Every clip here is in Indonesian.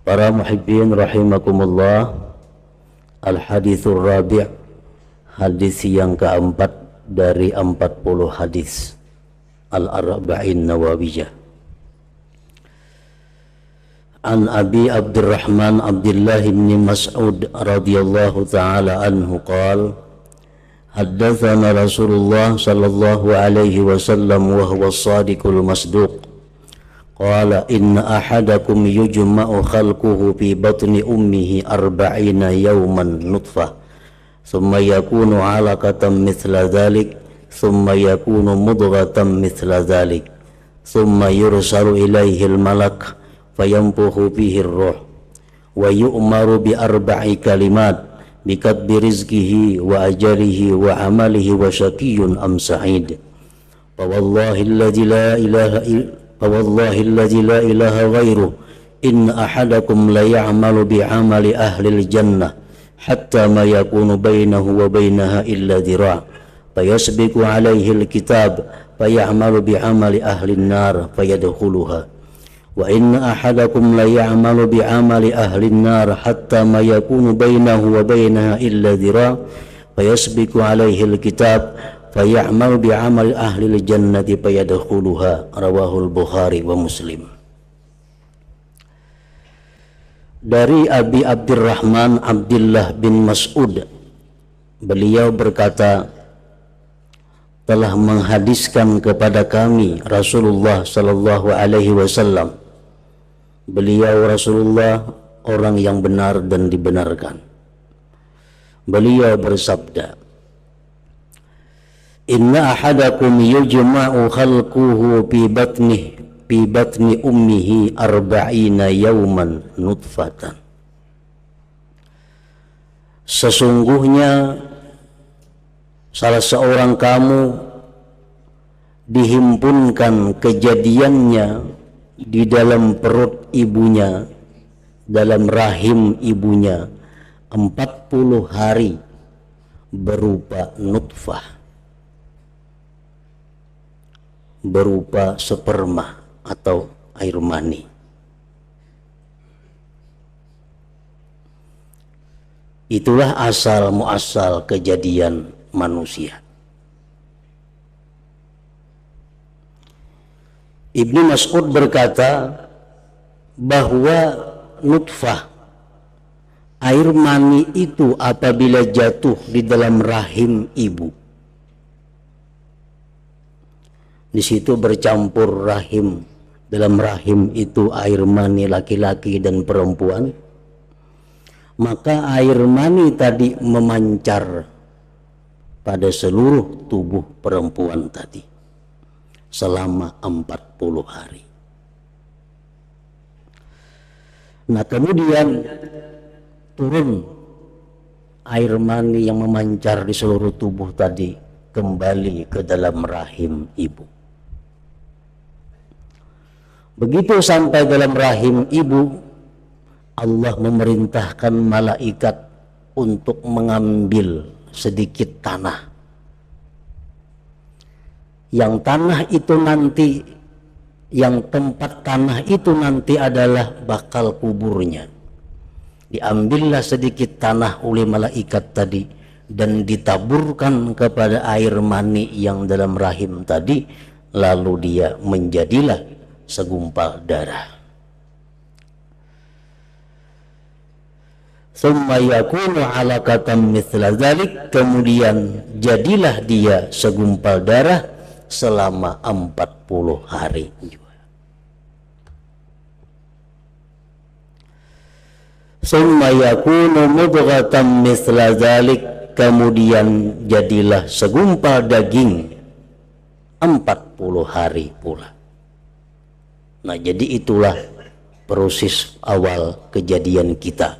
Para muhibbin rahimakumullah, Al-Hadithur Rabi', hadis yang keempat dari 40 hadis Al-Arba'in Nawawiyah. An Abi Abdurrahman Abdullah bin Mas'ud radhiyallahu ta'ala anhu qala haddatsana Rasulullah sallallahu alaihi wasallam wa huwa as-sadiqul masduq qala inna ahadakum yujma'u khalquhu fi batni ummihi 40 yawman nutfah thumma yakunu 'alaqatan mithla dhalik thumma yakunu mudghatan mithla dhalik thumma yursalu ilayhi al-malak fayanfukhu fihi ar-ruh wa yu'maru bi 4 kalimat bi katbi rizqihi wa ajalihi wa amalihi wa syaqiyyun am sa'id fa wallahi alladhi la ilaha illa فوالله الذي لا إله غيره إن أحدكم ليعمل بعمل أهل الجنة حتى ما يكون بينه وبينها إلا ذراع فيسبق عليه الكتاب فيعمل بعمل أهل النار فيدخلها وإن أحدكم ليعمل بعمل أهل النار حتى ما يكون بينه وبينها إلا ذراع فيسبق عليه الكتاب fay'amal bi'amal ahli al-jannati fayadkhuluha. Rawahul Bukhari wa Muslim. Dari Abi Abdurrahman Abdullah bin Mas'ud, beliau berkata, telah menghadiskan kepada kami Rasulullah sallallahu alaihi wasallam. Beliau Rasulullah orang yang benar dan dibenarkan. Beliau bersabda, inna ahadakum yujma'u khalquhu fi batni ummihi 40 yawman nutfatan. Sesungguhnya salah seorang kamu dihimpunkan kejadiannya di dalam perut ibunya, dalam rahim ibunya 40 hari berupa nutfah, berupa sperma atau air mani. Itulah asal muasal kejadian manusia. Ibnu Mas'ud berkata bahwa nutfah, air mani itu apabila jatuh di dalam rahim ibu, di situ bercampur rahim, dalam rahim itu air mani laki-laki dan perempuan, maka air mani tadi memancar pada seluruh tubuh perempuan tadi selama 40 hari. Nah, kemudian turun air mani yang memancar di seluruh tubuh tadi kembali ke dalam rahim ibu. Begitu sampai dalam rahim ibu, Allah memerintahkan malaikat untuk mengambil sedikit tanah. Yang tanah itu nanti, yang tempat tanah itu nanti adalah bakal kuburnya. Diambillah sedikit tanah oleh malaikat tadi dan ditaburkan kepada air mani yang dalam rahim tadi, lalu dia menjadilah segumpal darah. Tsumma yakunu 'alaqatan mithla dzalik, kemudian jadilah dia segumpal darah selama 40 hari juga. Tsumma yakunu mudghatan mithla dzalik, kemudian jadilah segumpal daging 40 hari pula. Nah, jadi itulah proses awal kejadian kita.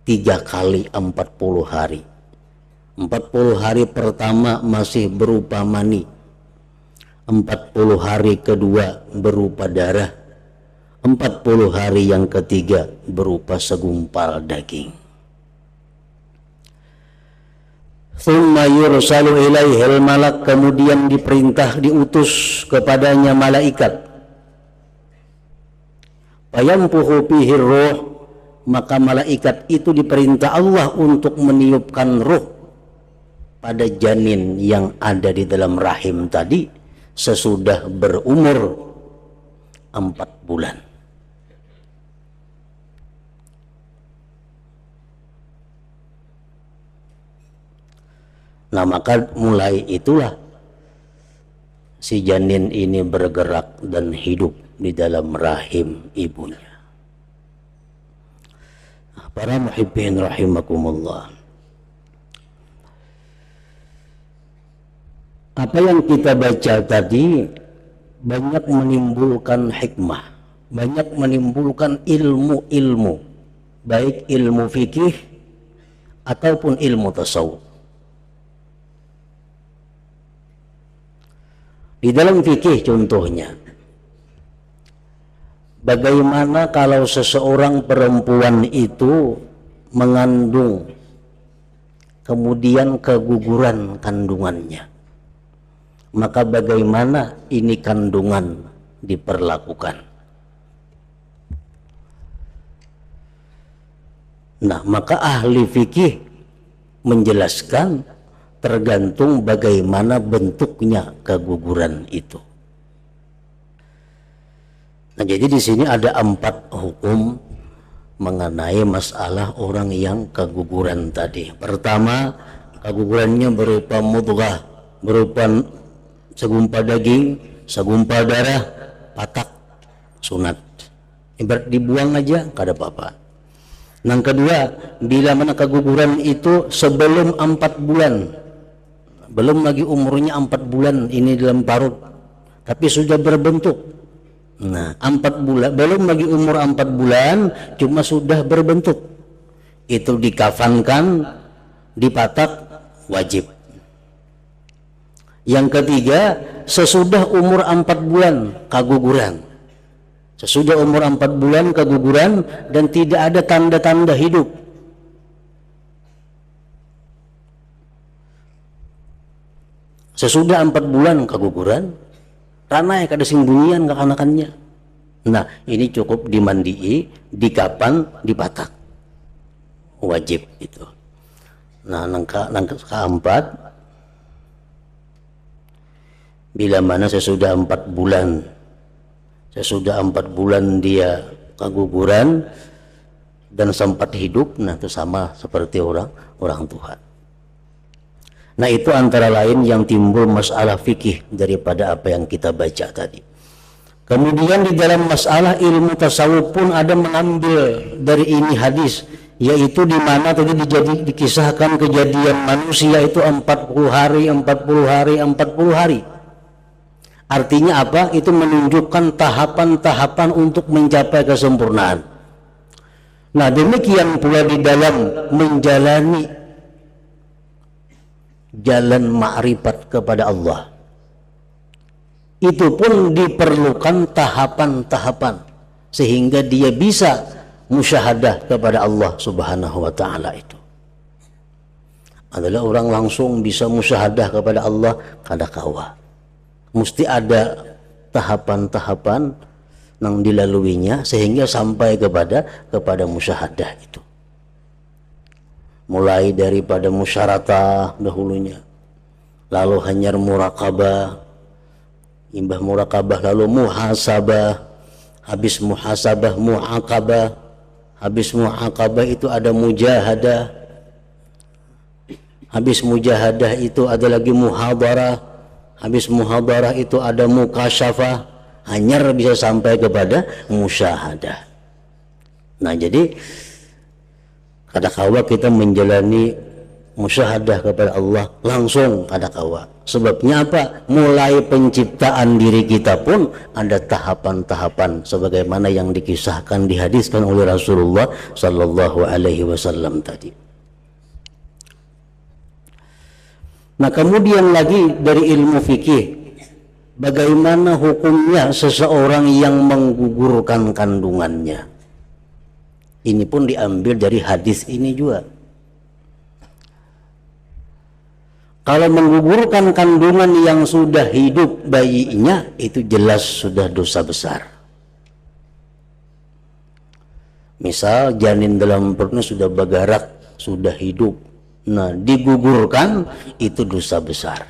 3 kali 40 hari. 40 hari pertama masih berupa mani. 40 hari kedua berupa darah. 40 hari yang ketiga berupa segumpal daging. Tsumma yursalu ilaihil malak, kemudian diutus kepadanya malaikat. Fayampuhu fihi ruh, maka malaikat itu diperintah Allah untuk meniupkan ruh pada janin yang ada di dalam rahim tadi sesudah berumur 4 bulan. Nah, maka mulai itulah si janin ini bergerak dan hidup di dalam rahim ibunya. Para muhibbin rahimakumullah, apa yang kita baca tadi banyak menimbulkan hikmah, banyak menimbulkan ilmu-ilmu, baik ilmu fikih ataupun ilmu tasawuf. Di dalam fikih contohnya, bagaimana kalau seseorang perempuan itu mengandung kemudian keguguran kandungannya, maka bagaimana ini kandungan diperlakukan. Nah, maka ahli fikih menjelaskan tergantung bagaimana bentuknya keguguran itu. Nah, jadi di sini ada 4 hukum mengenai masalah orang yang keguguran tadi. Pertama, kegugurannya berupa mudghah, berupa segumpal daging, segumpal darah, patak, sunat. Ibarat dibuang aja, kada apa-apa. Yang kedua, bila mana keguguran itu sebelum 4 bulan, belum lagi umurnya 4 bulan ini dalam parut, tapi sudah berbentuk. Nah, 4 bulan, belum lagi umur 4 bulan, cuma sudah berbentuk. Itu dikafankan, dipatak, wajib. Yang ketiga, sesudah umur 4 bulan keguguran. Sesudah umur 4 bulan keguguran dan tidak ada tanda-tanda hidup. Sesudah 4 bulan keguguran, tanah yang kada sembunyian kekanakannya. Nah, ini cukup dimandii, dikapan, dipatak. Wajib itu. Nah, nangka keempat, bila mana sesudah 4 bulan, sesudah 4 bulan dia keguguran dan sempat hidup, nah itu sama seperti orang tua. Nah, itu antara lain yang timbul masalah fikih daripada apa yang kita baca tadi. Kemudian di dalam masalah ilmu tasawuf pun ada mengambil dari ini hadis, yaitu di mana tadi dikisahkan kejadian manusia itu 40 hari, 40 hari, 40 hari. Artinya apa? Itu menunjukkan tahapan-tahapan untuk mencapai kesempurnaan. Nah, demikian pula di dalam menjalani jalan ma'rifat kepada Allah, itu pun diperlukan tahapan-tahapan sehingga dia bisa musyahadah kepada Allah subhanahu wa ta'ala. Itu adalah orang langsung bisa musyahadah kepada Allah kada kawa, mesti ada tahapan-tahapan yang dilaluinya sehingga sampai kepada musyahadah itu. Mulai daripada musyaratah dahulunya, lalu hanyar muraqabah, imbah muraqabah lalu muhasabah, habis muhasabah muaqabah, habis muaqabah itu ada mujahadah, habis mujahadah itu ada lagi muhadarah, habis muhadarah itu ada mukasyafah, hanyar bisa sampai kepada musyahadah. Nah, jadi kada kawa kita menjalani musyahadah kepada Allah langsung, kada kawa. Sebabnya apa? Mulai penciptaan diri kita pun ada tahapan-tahapan sebagaimana yang dikisahkan, dihadiskan oleh Rasulullah sallallahu alaihi wasallam tadi. Nah, kemudian lagi dari ilmu fikih, bagaimana hukumnya seseorang yang menggugurkan kandungannya. Ini pun diambil dari hadis ini juga. Kalau menggugurkan kandungan yang sudah hidup bayinya, itu jelas sudah dosa besar. Misal janin dalam perutnya sudah bergerak, sudah hidup, nah digugurkan, itu dosa besar.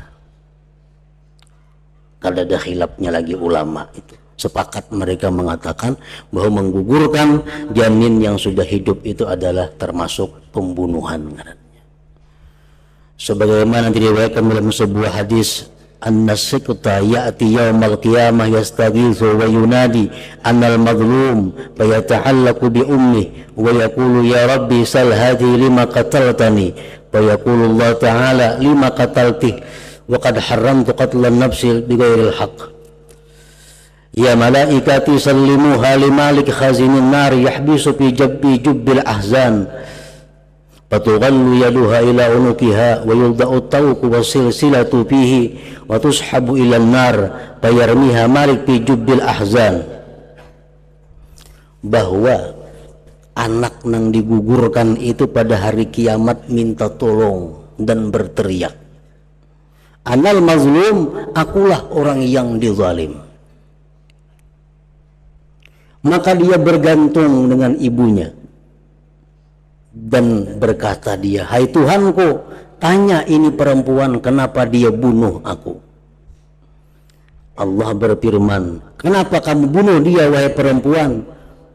Kada ada khilafnya lagi ulama itu. Sepakat mereka mengatakan bahwa menggugurkan janin yang sudah hidup itu adalah termasuk pembunuhan. Sebagaimana diriwayatkan dalam sebuah hadis, an-nasikta ya'ti yawmal qiyamah yastaghithu wa yunadi annal madlum fayata'allaqu bi ummi wa yaqulu ya rabbi sal hadhi lima qataltani wa yaqulu Allah ta'ala lima qatalti wa qad haramtu qatlan nafsi bighairil haqq ya malaikati sallimuha li malik khazinin nar yahbisu fi jubbil ahzan fatughallu yaduha ila unukiha wa yulda'u tawqu wa silsilatu fihi wa tushabu ila nar fayarmiha malik fi jubbil ahzan. Bahwa anak nang digugurkan itu pada hari kiamat minta tolong dan berteriak, anal mazlum, akulah orang yang dizalim. Maka dia bergantung dengan ibunya dan berkata dia, hai Tuhanku, tanya ini perempuan kenapa dia bunuh aku. Allah berfirman, kenapa kamu bunuh dia wahai perempuan,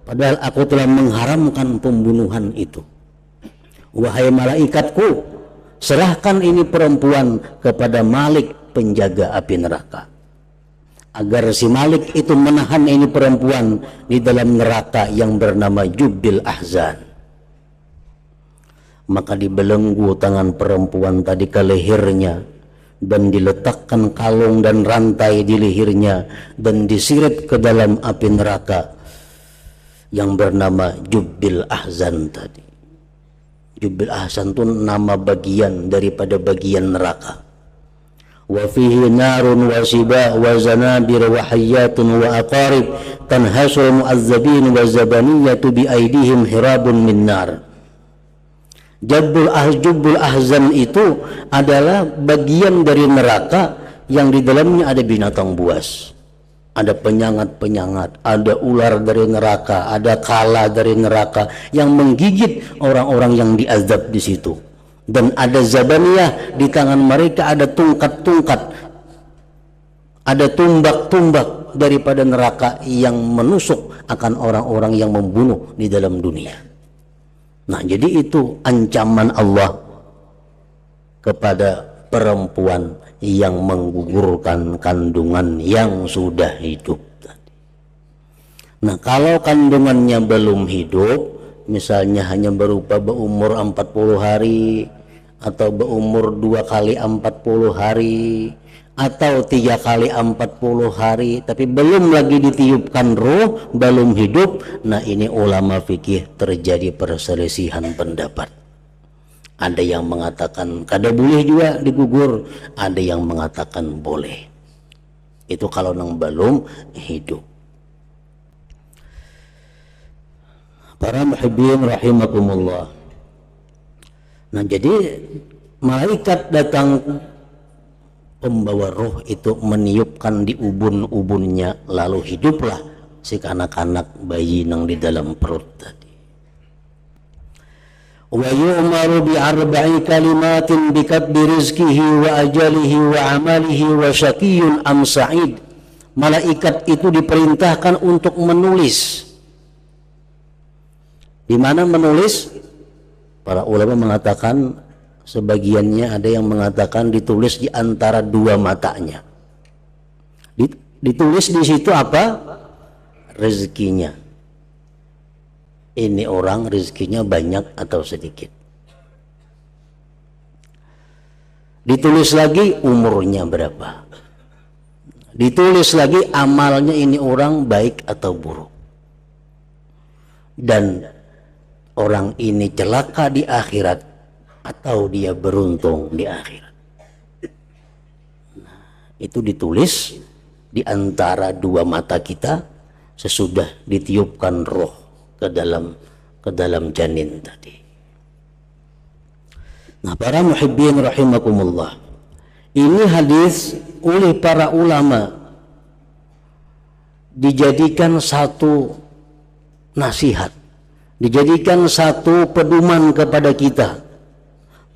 padahal aku telah mengharamkan pembunuhan itu. Wahai malaikatku, serahkan ini perempuan kepada Malik penjaga api neraka, agar si Malik itu menahan ini perempuan di dalam neraka yang bernama Jubbil Ahzan. Maka dibelenggu tangan perempuan tadi ke lehernya dan diletakkan kalung dan rantai di lehernya dan disirit ke dalam api neraka yang bernama Jubbil Ahzan tadi. Jubbil Ahzan itu nama bagian daripada bagian neraka. Wa fihi narun wa siba wa zanabir wa hayyatun wa aqarib tanhasul mu'azzabin wa zabaniyatu bi aidihim hirabun min nar. Jubbul Ahzan itu adalah bagian dari neraka yang di dalamnya ada binatang buas, ada penyangat-penyangat, ada ular dari neraka, ada kala dari neraka yang menggigit orang-orang yang diazab di situ. Dan ada zabaniyah, di tangan mereka ada tungkat-tungkat, ada tumbak-tumbak daripada neraka yang menusuk akan orang-orang yang membunuh di dalam dunia. Nah, jadi itu ancaman Allah kepada perempuan yang menggugurkan kandungan yang sudah hidup tadi. Nah, kalau kandungannya belum hidup, misalnya hanya berupa berumur 40 hari atau berumur 2 kali 40 hari atau 3 kali 40 hari tapi belum lagi ditiupkan roh, belum hidup, nah ini ulama fikih terjadi perselisihan pendapat. Ada yang mengatakan kada boleh juga digugur, ada yang mengatakan boleh. Itu kalau nang belum hidup. Para muhibbin rahimakumullah. Nah, jadi malaikat datang pembawa roh itu meniupkan di ubun-ubunnya, lalu hiduplah si kanak-kanak bayi nang di dalam perut tadi. Wa yu'maru bi arba'i kalimatin bi katbi rizqihi wa ajalihi wa amalihi wa syaqiyyun am sa'id. Malaikat itu diperintahkan untuk menulis. Di mana menulis? Para ulama mengatakan, sebagiannya ada yang mengatakan ditulis di antara dua matanya. Ditulis di situ apa? Rezekinya. Ini orang rezekinya banyak atau sedikit. Ditulis lagi umurnya berapa. Ditulis lagi amalnya, ini orang baik atau buruk. Dan orang ini celaka di akhirat atau dia beruntung di akhirat. Nah, itu ditulis di antara dua mata kita sesudah ditiupkan roh ke dalam janin tadi. Nah, para muhibbin rahimakumullah, ini hadis oleh para ulama dijadikan satu nasihat dijadikan satu pedoman kepada kita.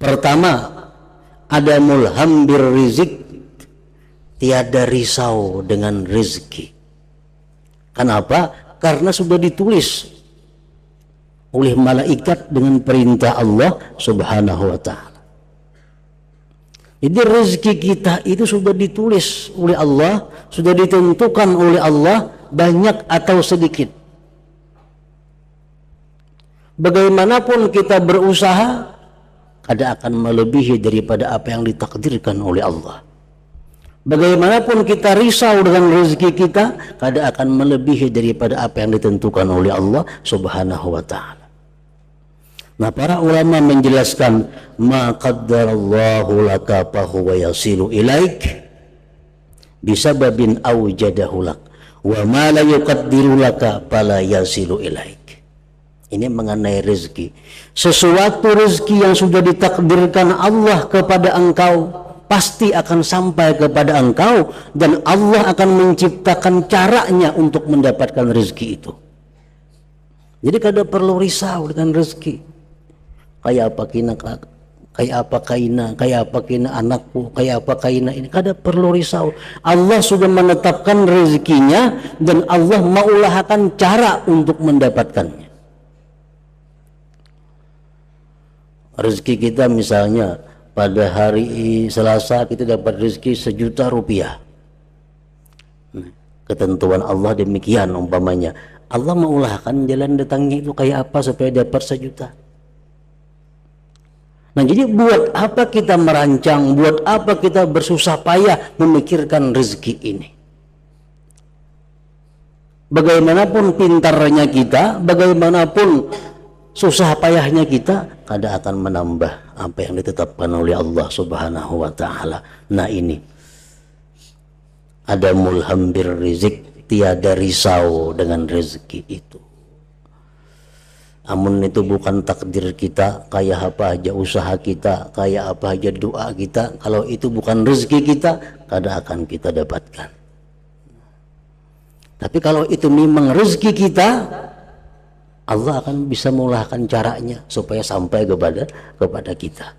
Pertama, ada mulham birrizik, tiada risau dengan rezeki. Kenapa? Karena sudah ditulis oleh malaikat dengan perintah Allah Subhanahu wa ta'ala. Jadi rezeki kita itu sudah ditulis oleh Allah, sudah ditentukan oleh Allah, banyak atau sedikit. Bagaimanapun kita berusaha, kada akan melebihi daripada apa yang ditakdirkan oleh Allah. Bagaimanapun kita risau dengan rezeki kita, kada akan melebihi daripada apa yang ditentukan oleh Allah Subhanahu wa ta'ala. Nah, para ulama menjelaskan, ma qaddarallahu laka fahuwa yasilu ilaik bisababin awjadahu lak wa ma la yuqaddiru laka fala yasilu ilaik. Ini mengenai rezeki. Sesuatu rezeki yang sudah ditakdirkan Allah kepada engkau pasti akan sampai kepada engkau, dan Allah akan menciptakan caranya untuk mendapatkan rezeki itu. Jadi kada perlu risau dengan rezeki. Kayak apa kina anakku, kayak apa kina ini, kada perlu risau. Allah sudah menetapkan rezekinya dan Allah maulah cara untuk mendapatkannya. Rezeki kita misalnya pada hari Selasa kita dapat rezeki 1 juta rupiah. Ketentuan Allah demikian umpamanya. Allah maulahkan jalan datangnya itu kayak apa supaya dapat 1 juta. Nah, jadi buat apa kita merancang, buat apa kita bersusah payah memikirkan rezeki ini? Bagaimanapun pintarnya kita, bagaimanapun susah payahnya kita, kada akan menambah apa yang ditetapkan oleh Allah Subhanahu wa ta'ala. Nah, ini ada mulham birrizik, tiada risau dengan rezeki itu. Amun itu bukan takdir kita, kayak apa aja usaha kita, kayak apa aja doa kita, kalau itu bukan rezeki kita, kada akan kita dapatkan. Tapi kalau itu memang rezeki kita, Allah akan bisa mulahkan caranya supaya sampai kepada kita.